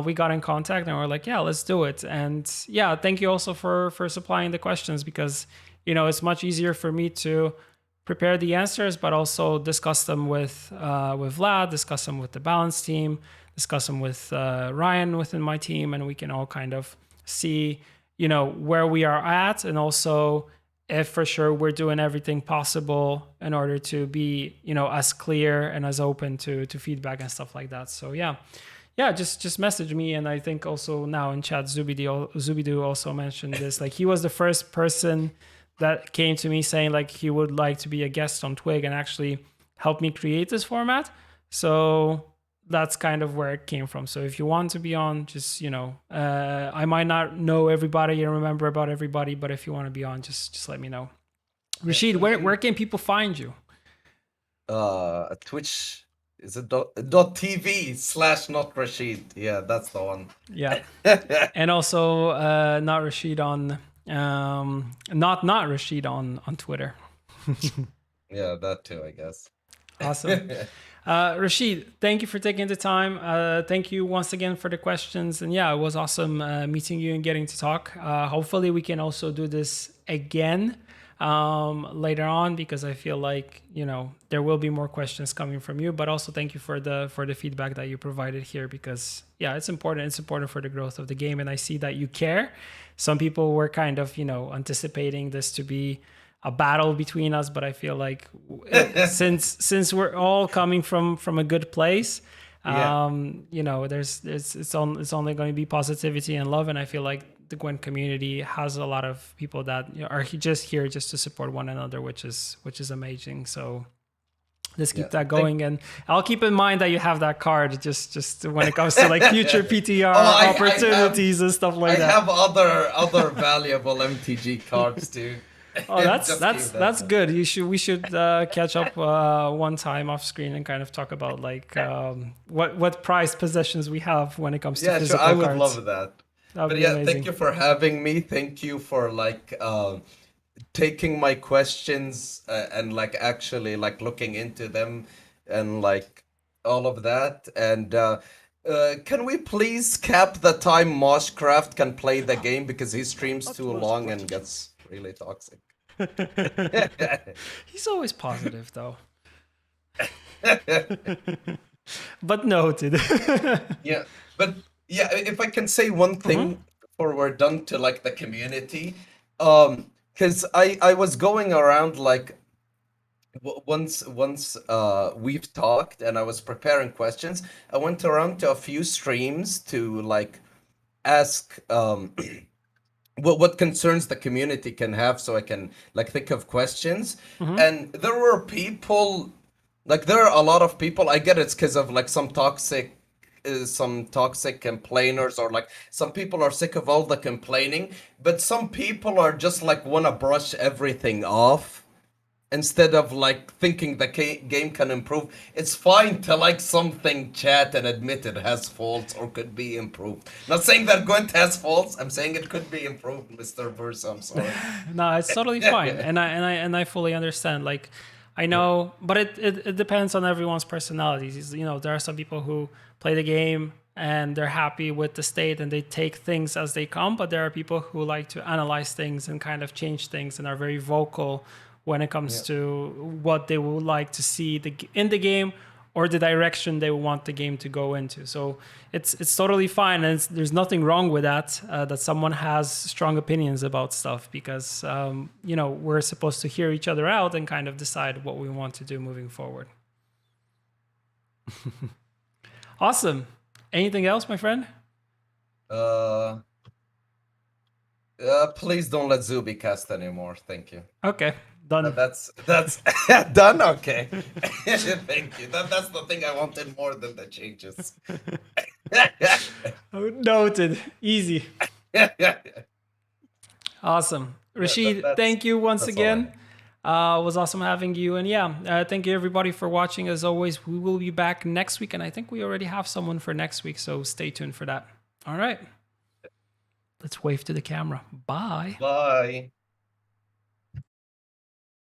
we got in contact and we're like, yeah, let's do it. And yeah, thank you also for supplying the questions because it's much easier for me to prepare the answers, but also discuss them with Vlad, discuss them with the balance team, discuss them with Ryan within my team, and we can all kind of see where we are at, and also if for sure we're doing everything possible in order to be as clear and as open to feedback and stuff like that. So yeah, just message me. And I think also now in chat, Zubidu also mentioned this. Like he was the first person that came to me saying like he would like to be a guest on Twig and actually help me create this format. So that's kind of where it came from. So if you want to be on, just I might not know everybody and remember about everybody, but if you want to be on, just let me know. yeah. Rashid, where can people find you? Twitch is it dot TV/NotRasheed. Yeah, that's the one. Yeah, and also not Rashid on not Rashid on Twitter. Yeah, that too, I guess. Awesome. Rasheed, thank you for taking the time. Thank you once again for the questions. And yeah, it was awesome meeting you and getting to talk. Hopefully, we can also do this again later on because I feel like there will be more questions coming from you. But also, thank you for the feedback that you provided here because yeah, it's important. It's important for the growth of the game, and I see that you care. Some people were kind of anticipating this to be a battle between us, but I feel like since we're all coming from a good place, Yeah, there's it's only going to be positivity and love, and I feel like the Gwent community has a lot of people that are just here just to support one another, which is amazing. So let's yeah. keep that going, and I'll keep in mind that you have that card just when it comes to like future PTR Oh, opportunities and stuff I like that. have other valuable MTG cards too. Oh, that's Just keep that's that. that's good. We should catch up one time off screen and kind of talk about like what prized possessions we have when it comes to Yeah, sure. physical I would cards. love that. That would But be yeah, thank amazing. you for having me. Thank you for like taking my questions and like actually like looking into them and like all of that. And can we please cap the time Moshcraft can play the game because he streams too long and gets really toxic. He's always positive though, but noted. Yeah, but yeah, if I can say one Mhm. thing before we're done to like the community, because I was going around like once we've talked and I was preparing questions, I went around to a few streams to like ask what concerns the community can have so I can like think of questions, Mhm. and there were people Like there are a lot of people. I get it's because of like some toxic complainers, or like some people are sick of all the complaining. But some people are just like wanna brush everything off instead of like thinking the game can improve. It's fine to like something, chat, and admit it has faults or could be improved. Not saying that Gwent has faults. I'm saying it could be improved, Mr. Versa. I'm sorry. No, it's totally fine, and I fully understand. Like, I know, but it depends on everyone's personalities. You know, there are some people who play the game and they're happy with the state and they take things as they come, but there are people who like to analyze things and kind of change things and are very vocal when it comes to what they would like to see in the game or the direction they want the game to go into. So it's totally fine, and there's nothing wrong with that. That someone has strong opinions about stuff, because you know, we're supposed to hear each other out and kind of decide what we want to do moving forward. Awesome. Anything else, my friend? Uh, please don't let Zuby cast anymore. Thank you. Okay, done. That's done. Okay. Thank you. That's the thing I wanted more than the changes. Noted. Easy. Awesome. Rasheed, thank you once again. It was awesome having you. And yeah, thank you everybody for watching. As always, we will be back next week. And I think we already have someone for next week, so stay tuned for that. All right. Let's wave to the camera. Bye. Bye.